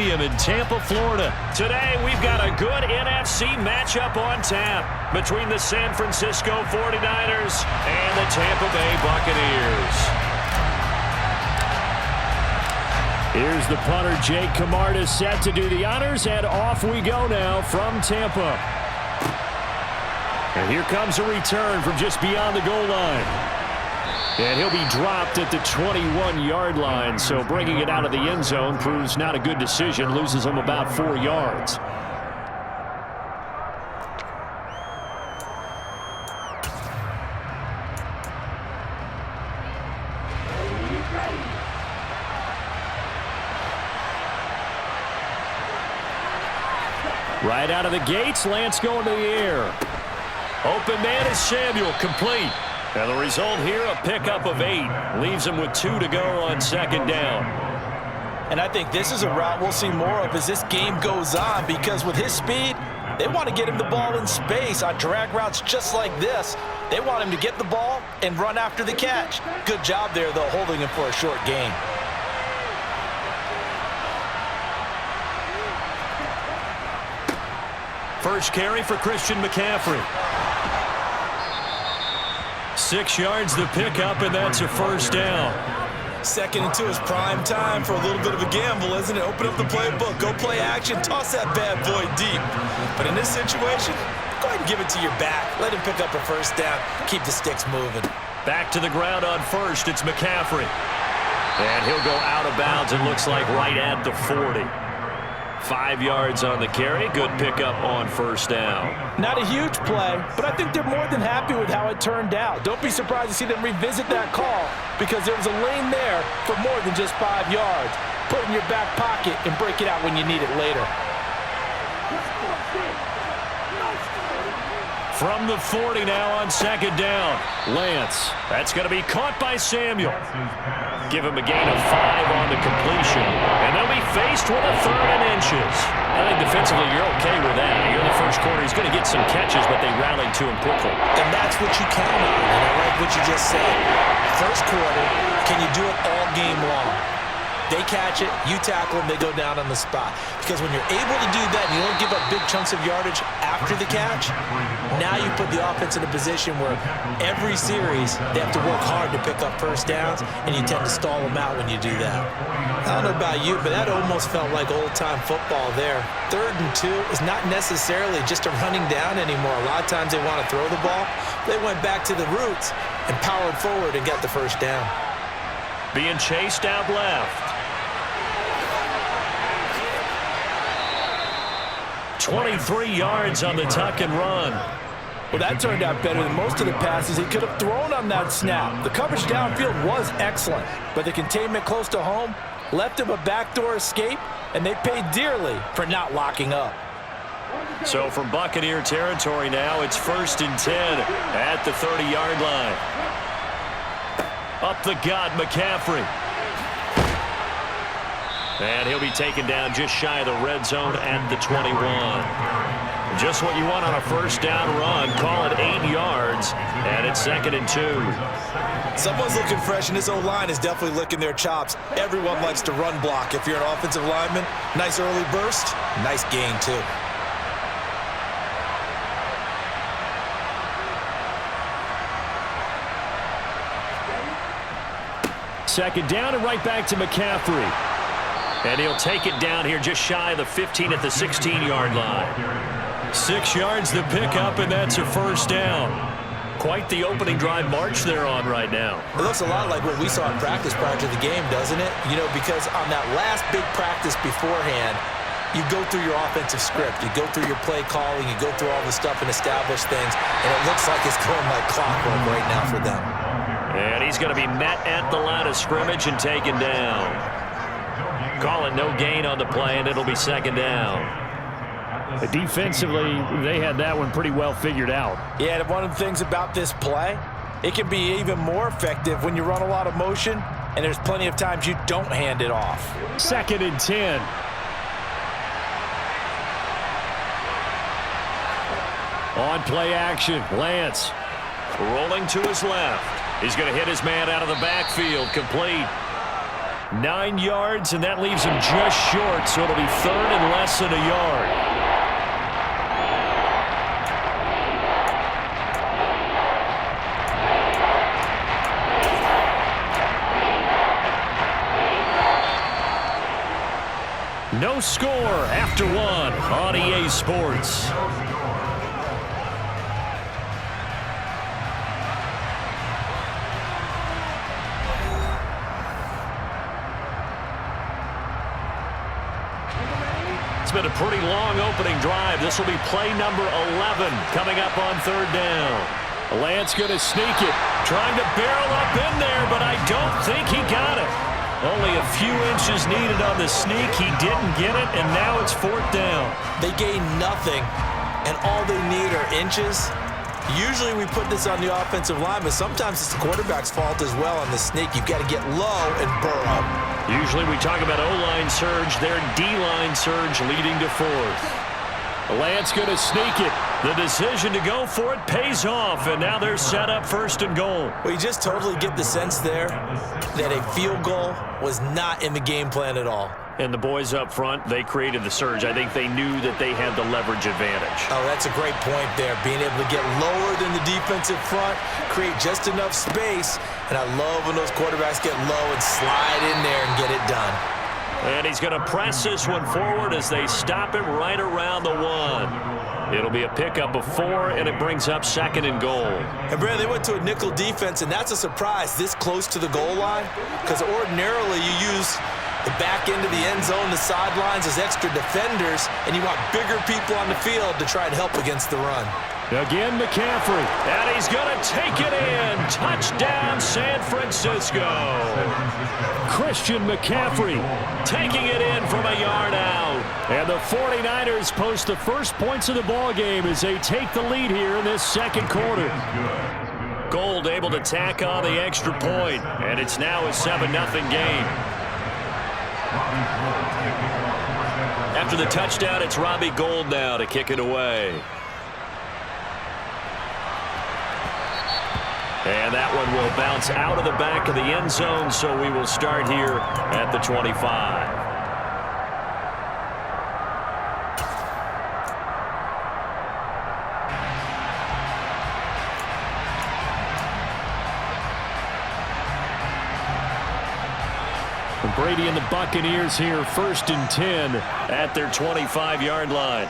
Stadium in Tampa, Florida. Today, we've got a good NFC matchup on tap between the San Francisco 49ers and the Tampa Bay Buccaneers. Here's the punter, Jake Camarda, set to do the honors, and off we go now from Tampa. And here comes a return from just beyond the goal line. And he'll be dropped at the 21-yard line, so bringing it out of the end zone proves not a good decision, loses him about 4 yards. Right out of the gates, Lance going to the air. Open man is Samuel, complete. And the result here, a pickup of 8. Leaves him with 2 to go on second down. And I think this is a route we'll see more of as this game goes on, because with his speed, they want to get him the ball in space on drag routes just like this. They want him to get the ball and run after the catch. Good job there, though, holding him for a short gain. First carry for Christian McCaffrey. 6 yards the pickup, and that's a first down. 2nd and 2 is prime time for a little bit of a gamble, isn't it? Open up the playbook, go play action, toss that bad boy deep. But in this situation, go ahead and give it to your back. Let him pick up a first down. Keep the sticks moving. Back to the ground on first. It's McCaffrey. And he'll go out of bounds, it looks like right at the 40. 5 yards on the carry. Good pickup on first down. Not a huge play, but I think they're more than happy with how it turned out. Don't be surprised to see them revisit that call, because there was a lane there for more than just 5 yards. Put it in your back pocket and break it out when you need it later. From the 40 now on second down. Lance. That's going to be caught by Samuel. Give him a gain of 5 on the completion. And they'll be faced with a 3rd and inches. I think defensively you're okay with that. Here in the first quarter, he's going to get some catches, but they rallied to him quickly. And that's what you count on. And I like what you just said. First quarter, can you do it all game long? They catch it, you tackle them, they go down on the spot. Because when you're able to do that and you don't give up big chunks of yardage after the catch, now you put the offense in a position where every series they have to work hard to pick up first downs, and you tend to stall them out when you do that. I don't know about you, but that almost felt like old-time football there. 3rd and 2 is not necessarily just a running down anymore. A lot of times they want to throw the ball. They went back to the roots and powered forward and got the first down. Being chased out left. 23 yards on the tuck and run. Well, that turned out better than most of the passes he could have thrown on that snap. The coverage downfield was excellent, but the containment close to home left him a backdoor escape, and they paid dearly for not locking up. So from Buccaneer territory now, it's 1st and 10 at the 30-yard line. Up the gut, McCaffrey. And he'll be taken down just shy of the red zone at the 21. Just what you want on a first down run. Call it 8 yards, and it's 2nd and 2. Someone's looking fresh, and this O-line is definitely licking their chops. Everyone likes to run block. If you're an offensive lineman, nice early burst, nice gain too. Second down and right back to McCaffrey. And he'll take it down here just shy of the 15 at the 16-yard line. 6 yards the pickup, and that's a first down. Quite the opening drive march they're on right now. It looks a lot like what we saw in practice prior to the game, doesn't it? You know, because on that last big practice beforehand, you go through your offensive script. You go through your play calling. You go through all the stuff and establish things. And it looks like it's going like clockwork right now for them. And he's going to be met at the line of scrimmage and taken down. Calling no gain on the play, and it'll be second down. Defensively, they had that one pretty well figured out. Yeah, and one of the things about this play, it can be even more effective when you run a lot of motion, and there's plenty of times you don't hand it off. 2nd and 10. On play action, Lance rolling to his left. He's going to hit his man out of the backfield, complete. 9 yards, and that leaves him just short, so it'll be third and less than a yard. No score after one on EA Sports. It's been a pretty long opening drive. This will be play number 11 coming up on third down. Lance going to sneak it, trying to barrel up in there, but I don't think he got it. Only a few inches needed on the sneak. He didn't get it, and now it's fourth down. They gain nothing, and all they need are inches. Usually we put this on the offensive line, but sometimes it's the quarterback's fault as well on the sneak. You've got to get low and burrow. Usually we talk about O-line surge, their D-line surge leading to fourth. Lance going to sneak it. The decision to go for it pays off, and now they're set up first and goal. Well, you just totally get the sense there that a field goal was not in the game plan at all. And the boys up front, they created the surge. I think they knew that they had the leverage advantage. Oh, that's a great point there. Being able to get lower than the defensive front, create just enough space. And I love when those quarterbacks get low and slide in there and get it done. And he's going to press this one forward as they stop him right around the 1. It'll be a pickup of 4, and it brings up second and goal. And, Brad, they went to a nickel defense, and that's a surprise this close to the goal line, because ordinarily you use the back end of the end zone, the sidelines as extra defenders, and you want bigger people on the field to try and help against the run. Again, McCaffrey, and he's going to take it in. Touchdown, San Francisco. Christian McCaffrey taking it in from a yard out. And the 49ers post the first points of the ball game as they take the lead here in this second quarter. Gold able to tack on the extra point, and it's now a 7-0 game. After the touchdown, it's Robbie Gould now to kick it away. And that one will bounce out of the back of the end zone, so we will start here at the 25. Brady and the Buccaneers here, 1st and 10 at their 25-yard line.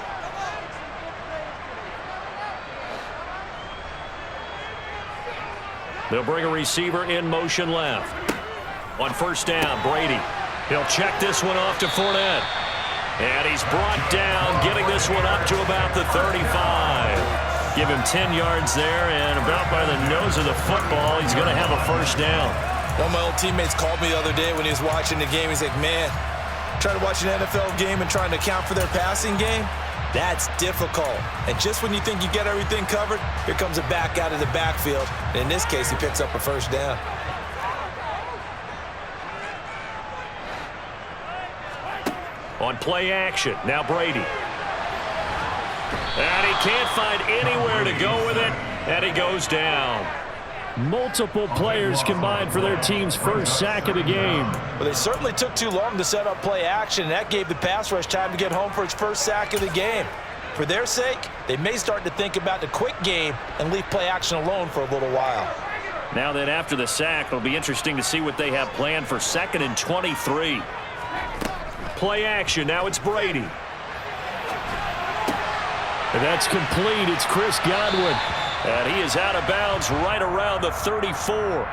They'll bring a receiver in motion left. On first down, Brady. He'll check this one off to Fournette. And he's brought down, getting this one up to about the 35. Give him 10 yards there, and about by the nose of the football, he's going to have a first down. One of my old teammates called me the other day when he was watching the game. He's like, man, trying to watch an NFL game and trying to account for their passing game, that's difficult. And just when you think you get everything covered, here comes a back out of the backfield. And in this case, he picks up a first down. On play action, now Brady. And he can't find anywhere to go with it, and he goes down. Multiple players combined for their team's first sack of the game. Well, they certainly took too long to set up play action, and that gave the pass rush time to get home for its first sack of the game. For their sake, they may start to think about the quick game and leave play action alone for a little while. Now then, after the sack, it'll be interesting to see what they have planned for 2nd and 23. Play action, now it's Brady. And that's complete. It's Chris Godwin. And he is out of bounds right around the 34.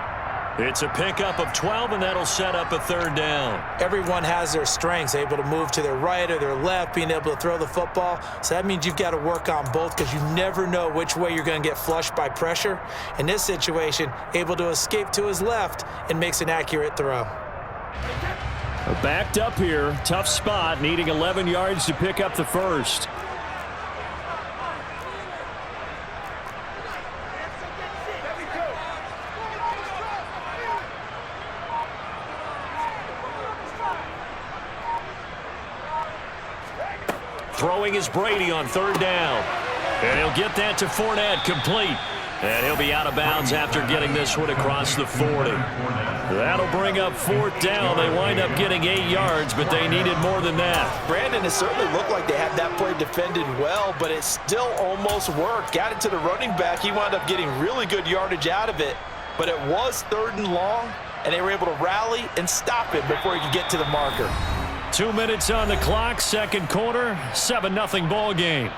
It's a pickup of 12, and that'll set up a third down. Everyone has their strengths, able to move to their right or their left, being able to throw the football. So that means you've got to work on both because you never know which way you're going to get flushed by pressure. In this situation, able to escape to his left and makes an accurate throw. Backed up here, tough spot, needing 11 yards to pick up the first. Throwing is Brady on third down. And he'll get that to Fournette, complete. And he'll be out of bounds after getting this one across the 40. That'll bring up 4th down. They wind up getting 8 yards, but they needed more than that. Brandon, it certainly looked like they had that play defended well, but it still almost worked. Got it to the running back. He wound up getting really good yardage out of it, but it was 3rd and long, and they were able to rally and stop it before he could get to the marker. 2 minutes on the clock, second quarter, 7-0 ball game.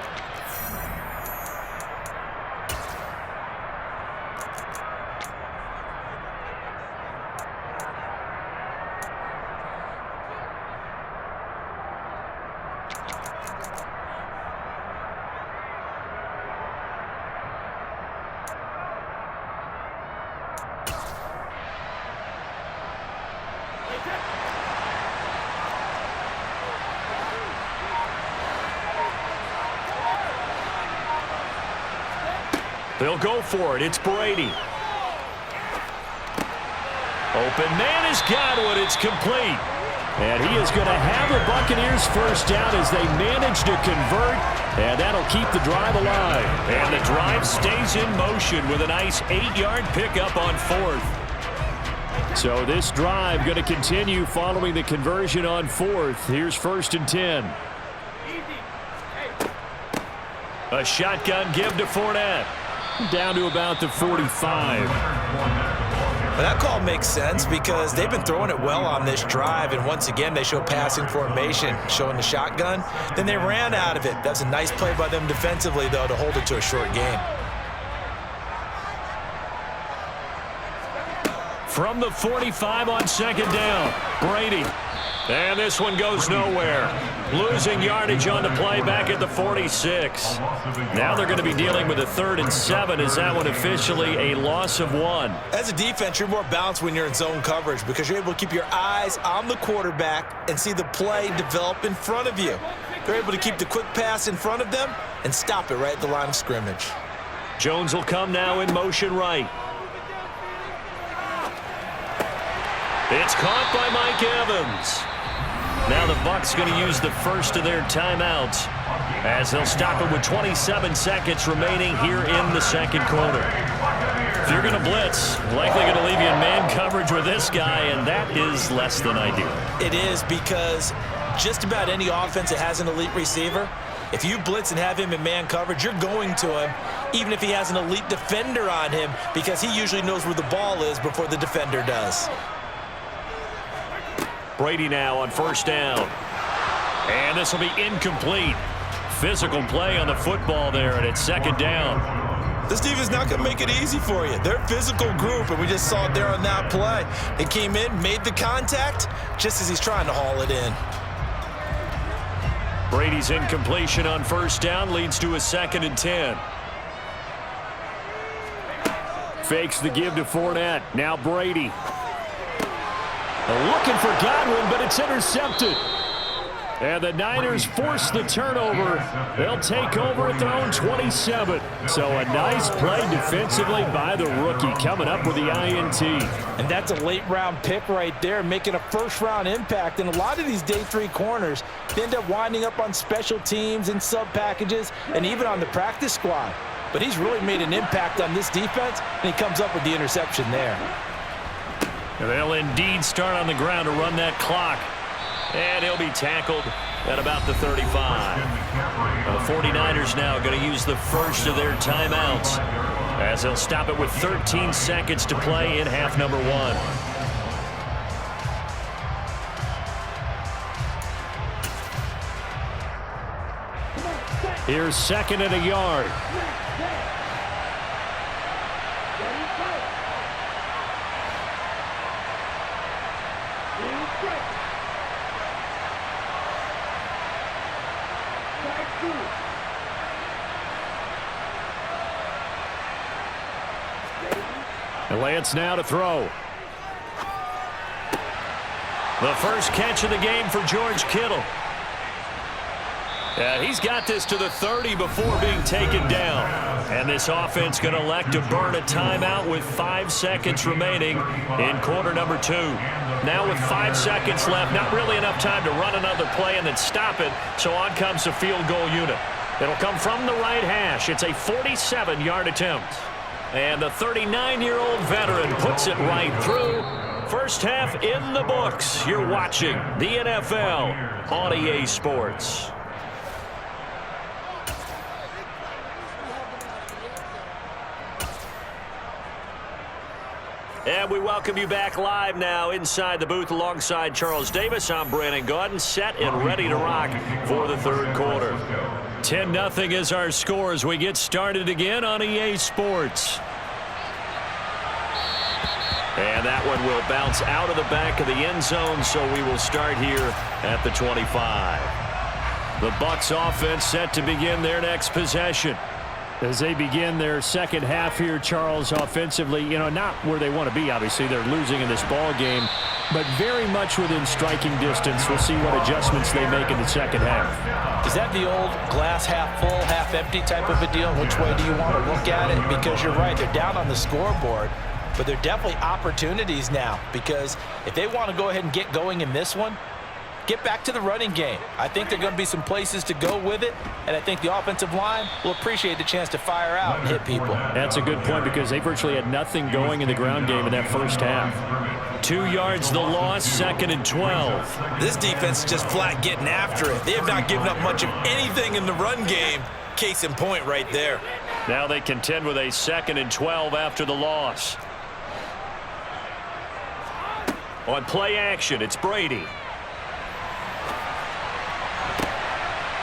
They'll go for it. It's Brady. Open man has got one. It's complete. And he is going to have the Buccaneers first down as they manage to convert. And that'll keep the drive alive. And the drive stays in motion with a nice 8-yard pickup on 4th. So this drive going to continue following the conversion on 4th. Here's 1st and 10. A shotgun give to Fournette. Down to about the 45. Well, that call makes sense because they've been throwing it well on this drive, and once again they show passing formation, showing the shotgun. Then they ran out of it. That's a nice play by them defensively, though, to hold it to a short game. From the 45 on 2nd down, Brady. And this one goes nowhere. Losing yardage on the play back at the 46. Now they're going to be dealing with a 3rd and 7. Is that one officially a loss of 1? As a defense, you're more balanced when you're in zone coverage because you're able to keep your eyes on the quarterback and see the play develop in front of you. They're able to keep the quick pass in front of them and stop it right at the line of scrimmage. Jones will come now in motion right. It's caught by Mike Evans. Now the Bucs going to use the first of their timeouts as they'll stop it with 27 seconds remaining here in the second quarter. If you're going to blitz, likely going to leave you in man coverage with this guy, and that is less than ideal. It is because just about any offense that has an elite receiver, if you blitz and have him in man coverage, you're going to him, even if he has an elite defender on him, because he usually knows where the ball is before the defender does. Brady now on 1st down. And this will be incomplete. Physical play on the football there, and it's 2nd down. This defense is not going to make it easy for you. They're a physical group, and we just saw it there on that play. They came in, made the contact, just as he's trying to haul it in. Brady's incompletion on 1st down leads to a 2nd and 10. Fakes the give to Fournette. Now Brady. Looking for Godwin, but it's intercepted. And the Niners force the turnover. They'll take over at their own 27. So a nice play defensively by the rookie coming up with the INT. And that's a late-round pick right there, making a first-round impact. And a lot of these day 3 corners, they end up winding up on special teams and sub-packages and even on the practice squad. But he's really made an impact on this defense, and he comes up with the interception there. They'll indeed start on the ground to run that clock. And he'll be tackled at about the 35. The 49ers now going to use the first of their timeouts as they'll stop it with 13 seconds to play in half number 1. Here's 2nd and a yard. And Lance now to throw. The first catch of the game for George Kittle. He's got this to the 30 before being taken down. And this offense going to elect to burn a timeout with 5 seconds remaining in quarter number 2. Now with 5 seconds left, not really enough time to run another play and then stop it. So on comes the field goal unit. It'll come from the right hash. It's a 47-yard attempt. And the 39-year-old veteran puts it right through. First half in the books. You're watching the NFL on EA Sports. And we welcome you back live now inside the booth alongside Charles Davis. I'm Brandon Gaudin, set and ready to rock for the third quarter. 10-0 is our score as we get started again on EA Sports. And that one will bounce out of the back of the end zone, so we will start here at the 25. The Bucs offense set to begin their next possession. As they begin their second half here, Charles, offensively, not where they want to be, obviously. They're losing in this ball game, but very much within striking distance. We'll see what adjustments they make in the second half. Is that the old glass half full, half empty type of a deal? Which way do you want to look at it? Because you're right, they're down on the scoreboard, but they're definitely opportunities now, because if they want to go ahead and get going in this one, get back to the running game. I think there are going to be some places to go with it, and I think the offensive line will appreciate the chance to fire out and hit people. That's a good point, because they virtually had nothing going in the ground game in that first half. 2 yards the loss, 2nd and 12. This defense is just flat getting after it. They have not given up much of anything in the run game. Case in point right there. Now they contend with a 2nd and 12 after the loss. On play action, it's Brady.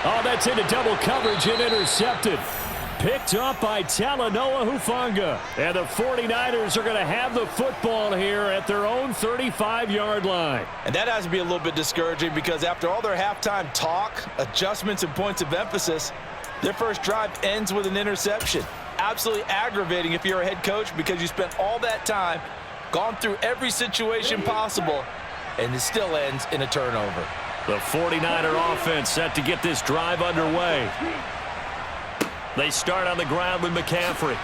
Oh, that's into double coverage and intercepted. Picked up by Talanoa Hufanga. And the 49ers are going to have the football here at their own 35-yard line. And that has to be a little bit discouraging, because after all their halftime talk, adjustments, and points of emphasis, their first drive ends with an interception. Absolutely aggravating if you're a head coach, because you spent all that time, gone through every situation possible, and it still ends in a turnover. The 49er offense set to get this drive underway. They start on the ground with McCaffrey.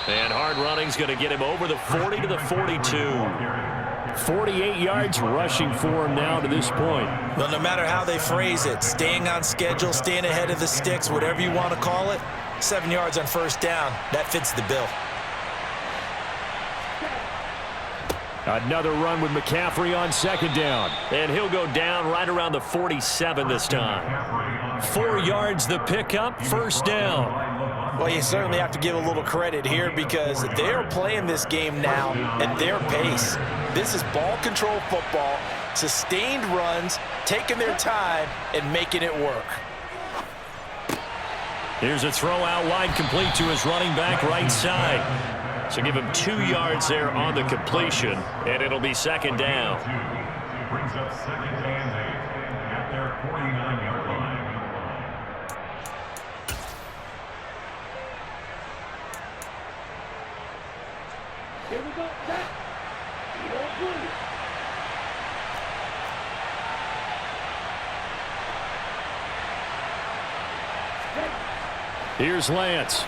And hard running's going to get him over the 40 to the 42. 48 yards rushing for him now to this point. Well, no matter how they phrase it, staying on schedule, staying ahead of the sticks, whatever you want to call it, 7 yards on first down, that fits the bill. Another run with McCaffrey on second down. And he'll go down right around the 47 this time. 4 yards the pickup, first down. Well, you certainly have to give a little credit here, because they're playing this game now at their pace. This is ball control football, sustained runs, taking their time, and making it work. Here's a throw out wide, complete to his running back right side. So give him 2 yards there on the completion, and it'll be second down. Brings up second and 8 at their 49-yard line. Here we go. Here's Lance.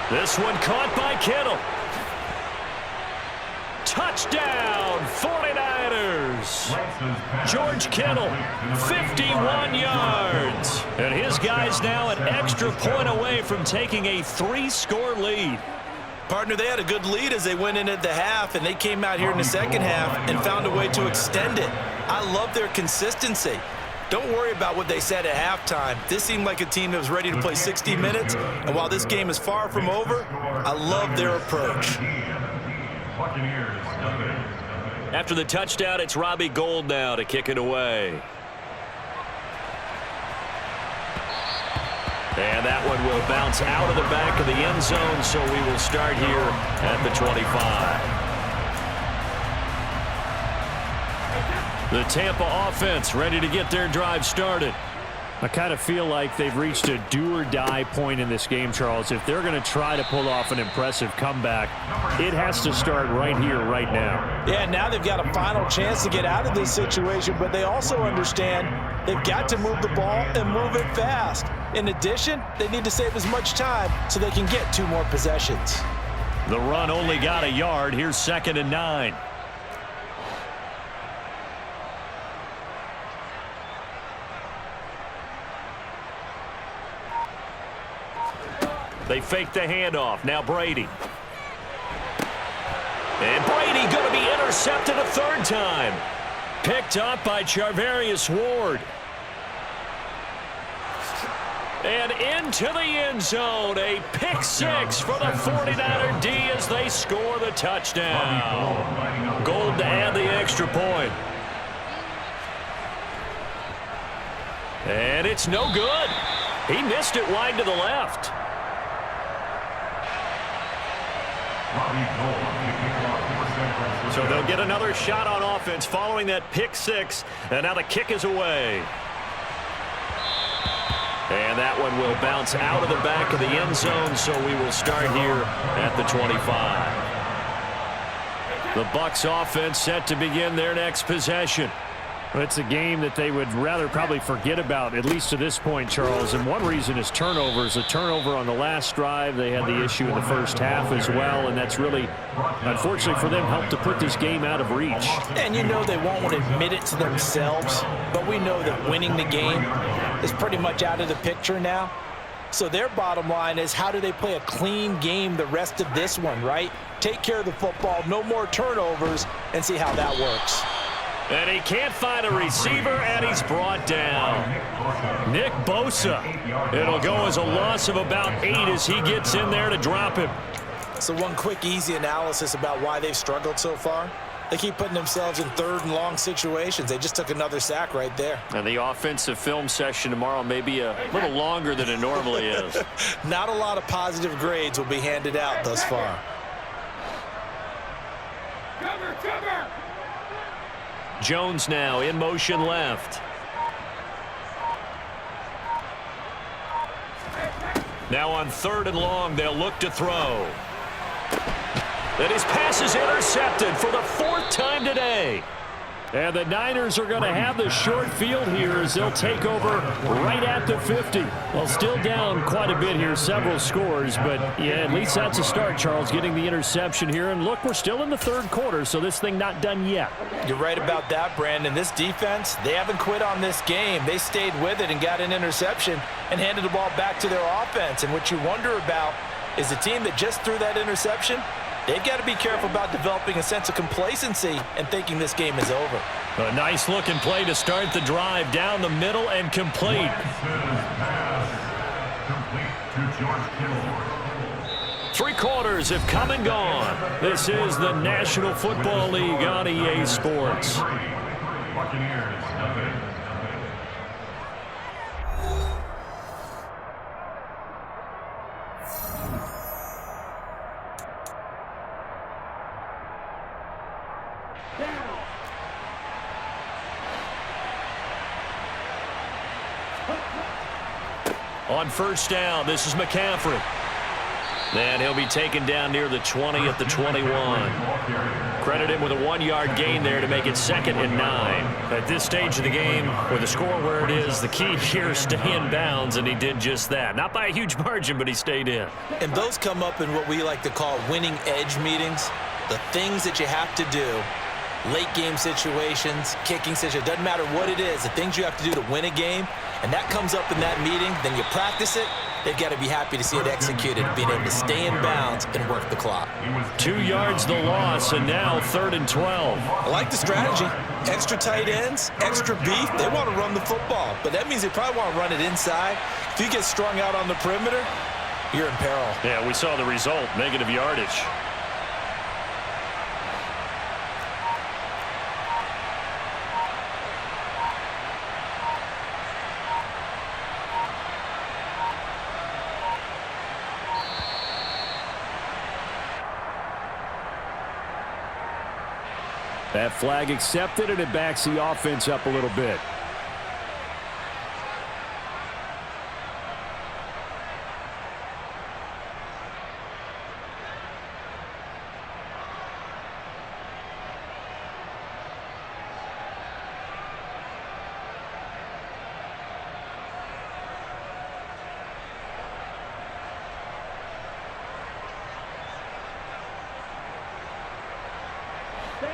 This one caught by Kittle. Touchdown, 49ers. George Kittle, 51 yards. And his guys now an extra point away from taking a 3-score lead. Partner, they had a good lead as they went in at the half, and they came out here in the second half and found a way to extend it. I love their consistency. Don't worry about what they said at halftime. This seemed like a team that was ready to play 60 minutes, and while this game is far from over, I love their approach. After the touchdown, it's Robbie Gould now to kick it away. And that one will bounce out of the back of the end zone, so we will start here at the 25. The Tampa offense ready to get their drive started. I kind of feel like they've reached a do-or-die point in this game, Charles. If they're going to try to pull off an impressive comeback, it has to start right here, right now. Yeah, now they've got a final chance to get out of this situation, but they also understand they've got to move the ball and move it fast. In addition, they need to save as much time so they can get 2 more possessions. The run only got a yard. Here's 2nd and 9. They fake the handoff. Now Brady. And Brady going to be intercepted a third time. Picked up by Charvarius Ward. And into the end zone. A pick six for the 49er D as they score the touchdown. Gold to add the extra point. And it's no good. He missed it wide to the left. So they'll get another shot on offense following that pick six. And now the kick is away. And that one will bounce out of the back of the end zone, so we will start here at the 25. The Bucs offense set to begin their next possession. Well, it's a game that they would rather probably forget about, at least to this point, Charles. And one reason is turnovers. A turnover on the last drive. They had the issue in the first half as well, and that's really, unfortunately for them, helped to put this game out of reach. And you know they won't want to admit it to themselves, but we know that winning the game is pretty much out of the picture now. So their bottom line is, how do they play a clean game the rest of this one, right? Take care of the football, no more turnovers, and see how that works. And he can't find a receiver, and he's brought down. Nick Bosa. It'll go as a loss of about 8 as he gets in there to drop him. So one quick, easy analysis about why they've struggled so far. They keep putting themselves in third and long situations. They just took another sack right there. And the offensive film session tomorrow may be a little longer than it normally is. Not a lot of positive grades will be handed out thus far. Cover! Jones now in motion left. Now on 3rd and long, they'll look to throw. And his pass is intercepted for the 4th time today. And the Niners are going to have the short field here as they'll take over right at the 50. Well, still down quite a bit here, several scores, but yeah, at least that's a start, Charles, getting the interception here. And look, we're still in the 3rd quarter, so this thing not done yet. You're right about that, Brandon. This defense, they haven't quit on this game. They stayed with it and got an interception and handed the ball back to their offense. And what you wonder about is the team that just threw that interception, they've got to be careful about developing a sense of complacency and thinking this game is over. A nice looking play to start the drive down the middle and complete. Three quarters have come and gone. This is the National Football League on EA Sports. On 1st down, this is McCaffrey. And he'll be taken down near the 20 at the 21. Credit him with a 1-yard gain there to make it 2nd and 9. At this stage of the game, with the score where it is, the key here is stay in bounds, and he did just that. Not by a huge margin, but he stayed in. And those come up in what we like to call winning edge meetings. The things that you have to do, late game situations, kicking situations, doesn't matter what it is, the things you have to do to win a game, and that comes up in that meeting, then you practice it. They've got to be happy to see it executed, being able to stay in bounds and work the clock. 2 yards the loss, and now 3rd and 12. I like the strategy. Extra tight ends, extra beef. They want to run the football, but that means they probably want to run it inside. If you get strung out on the perimeter, you're in peril. Yeah, we saw the result, negative yardage. That flag accepted, and it backs the offense up a little bit.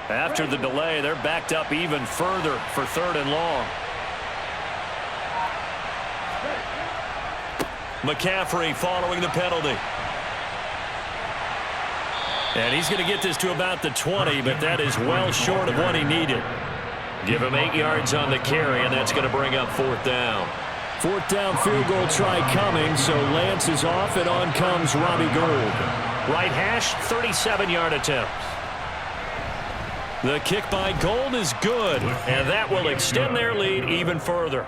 After the delay, they're backed up even further for 3rd and long. McCaffrey following the penalty. And he's going to get this to about the 20, but that is well short of what he needed. Give him 8 yards on the carry, and that's going to bring up 4th down. 4th down field goal try coming, so Lance is off, and on comes Robbie Gould. Right hash, 37-yard attempt. The kick by Gould is good, and that will extend their lead even further.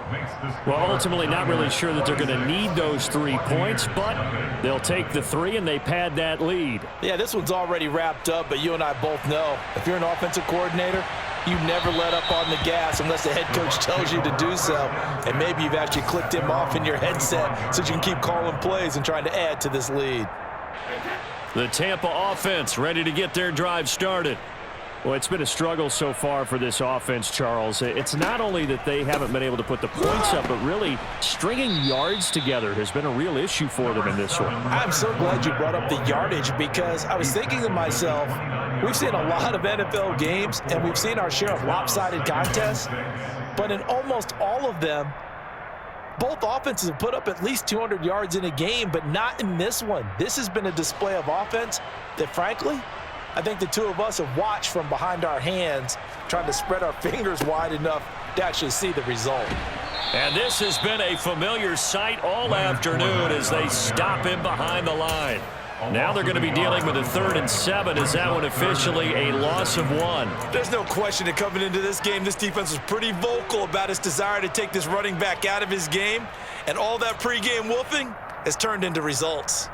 Well, ultimately not really sure that they're going to need those 3 points, but they'll take the 3 and they pad that lead. Yeah, this one's already wrapped up, but you and I both know if you're an offensive coordinator, you never let up on the gas unless the head coach tells you to do so. And maybe you've actually clicked him off in your headset so you can keep calling plays and trying to add to this lead. The Tampa offense ready to get their drive started. Well, it's been a struggle so far for this offense, Charles. It's not only that they haven't been able to put the points up, but really stringing yards together has been a real issue for them in this one. I'm so glad you brought up the yardage because I was thinking to myself, we've seen a lot of NFL games and we've seen our share of lopsided contests, but in almost all of them, both offenses have put up at least 200 yards in a game, but not in this one. This has been a display of offense that, frankly, I think the two of us have watched from behind our hands, trying to spread our fingers wide enough to actually see the result. And this has been a familiar sight all afternoon as they stop him behind the line. Now they're going to be dealing with a 3rd and 7. Is that one officially a loss of 1? There's no question that coming into this game, this defense was pretty vocal about its desire to take this running back out of his game, and all that pregame wolfing has turned into results.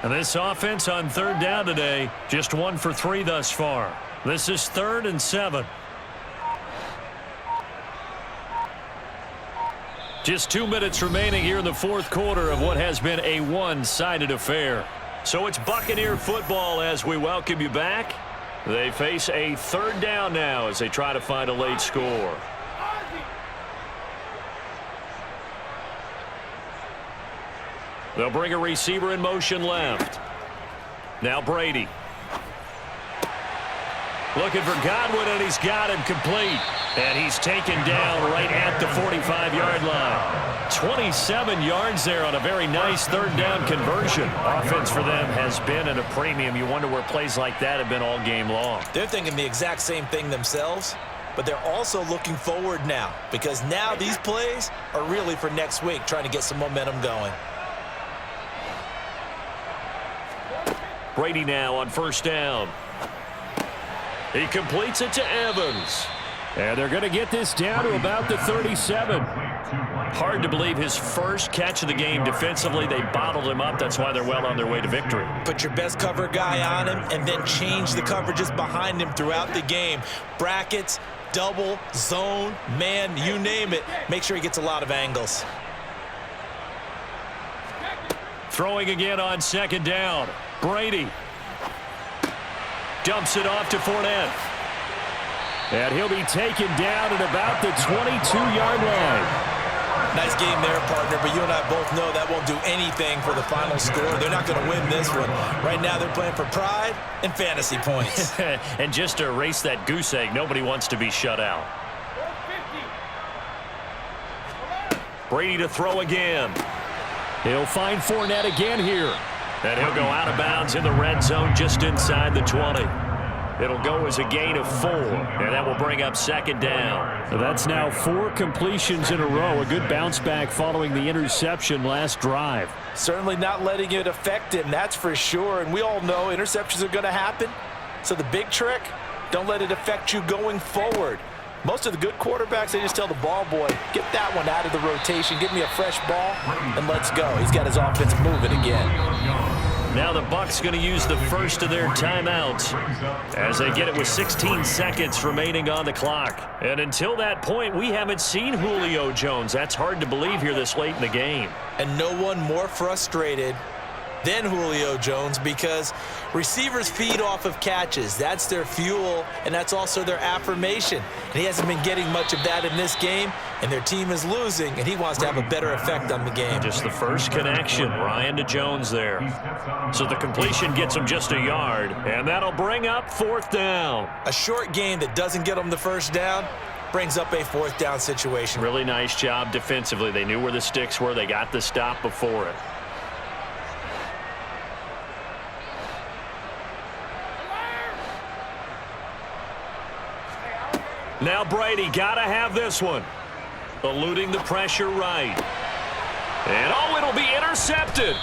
And this offense on 3rd down today, just 1 for 3 thus far. This is 3rd and 7. Just 2 minutes remaining here in the 4th quarter of what has been a one-sided affair. So it's Buccaneer football as we welcome you back. They face a 3rd down now as they try to find a late score. They'll bring a receiver in motion left. Now Brady. Looking for Godwin, and he's got him complete. And he's taken down right at the 45-yard line. 27 yards there on a very nice 3rd down conversion. Offense for them has been at a premium. You wonder where plays like that have been all game long. They're thinking the exact same thing themselves, but they're also looking forward now because now these plays are really for next week, trying to get some momentum going. Brady now on 1st down. He completes it to Evans. And they're going to get this down to about the 37. Hard to believe his first catch of the game defensively. They bottled him up. That's why they're well on their way to victory. Put your best cover guy on him and then change the coverages behind him throughout the game. Brackets, double, zone, man, you name it. Make sure he gets a lot of angles. Throwing again on 2nd down. Brady dumps it off to Fournette. And he'll be taken down at about the 22-yard line. Nice game there, partner, but you and I both know that won't do anything for the final score. They're not going to win this one. Right now they're playing for pride and fantasy points. And just to erase that goose egg, nobody wants to be shut out. Brady to throw again. He'll find Fournette again here. And he'll go out of bounds in the red zone just inside the 20. It'll go as a gain of 4, and that will bring up 2nd down. So that's now 4 completions in a row. A good bounce back following the interception last drive. Certainly not letting it affect him, that's for sure. And we all know interceptions are going to happen. So the big trick, don't let it affect you going forward. Most of the good quarterbacks, they just tell the ball boy, get that one out of the rotation, give me a fresh ball, and let's go. He's got his offense moving again. Now the Bucs going to use the first of their timeouts as they get it with 16 seconds remaining on the clock. And until that point, we haven't seen Julio Jones. That's hard to believe here this late in the game. And no one more frustrated then Julio Jones, because receivers feed off of catches. That's their fuel, and that's also their affirmation. And he hasn't been getting much of that in this game, and their team is losing, and he wants to have a better effect on the game. Just the first connection, Ryan to Jones there. So the completion gets him just a yard, and that'll bring up 4th down. A short game that doesn't get them the first down brings up a 4th down situation. Really nice job defensively. They knew where the sticks were. They got the stop before it. Now Brady got to have this one. Eluding the pressure right. And it'll be intercepted.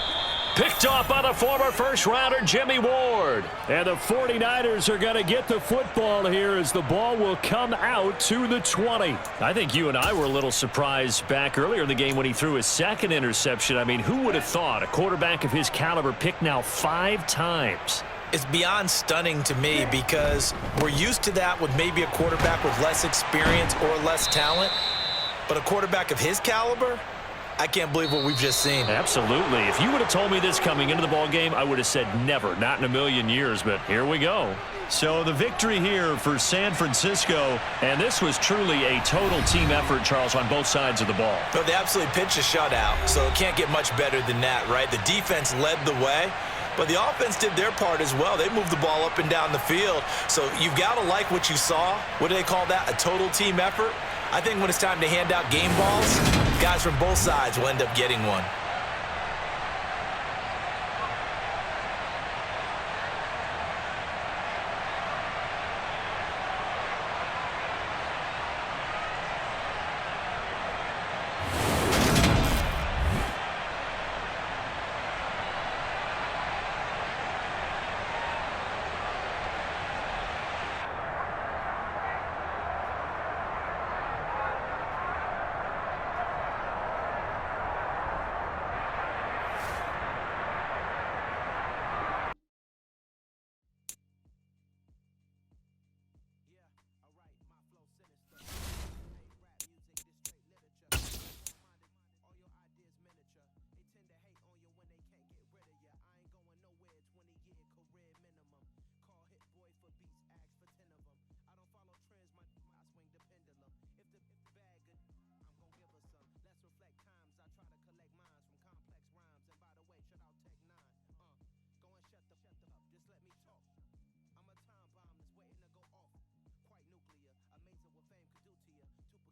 Picked off by the former first-rounder Jimmy Ward. And the 49ers are going to get the football here as the ball will come out to the 20. I think you and I were a little surprised back earlier in the game when he threw his second interception. I mean, who would have thought a quarterback of his caliber picked now 5 times? It's beyond stunning to me because we're used to that with maybe a quarterback with less experience or less talent. But a quarterback of his caliber, I can't believe what we've just seen. Absolutely. If you would have told me this coming into the ball game, I would have said never, not in a million years, but here we go. So the victory here for San Francisco, and this was truly a total team effort, Charles, on both sides of the ball. But they absolutely pitched a shutout, so it can't get much better than that, right? The defense led the way, but the offense did their part as well. They moved the ball up and down the field, so you've got to like what you saw. What do they call that? A total team effort? I think when it's time to hand out game balls, guys from both sides will end up getting one.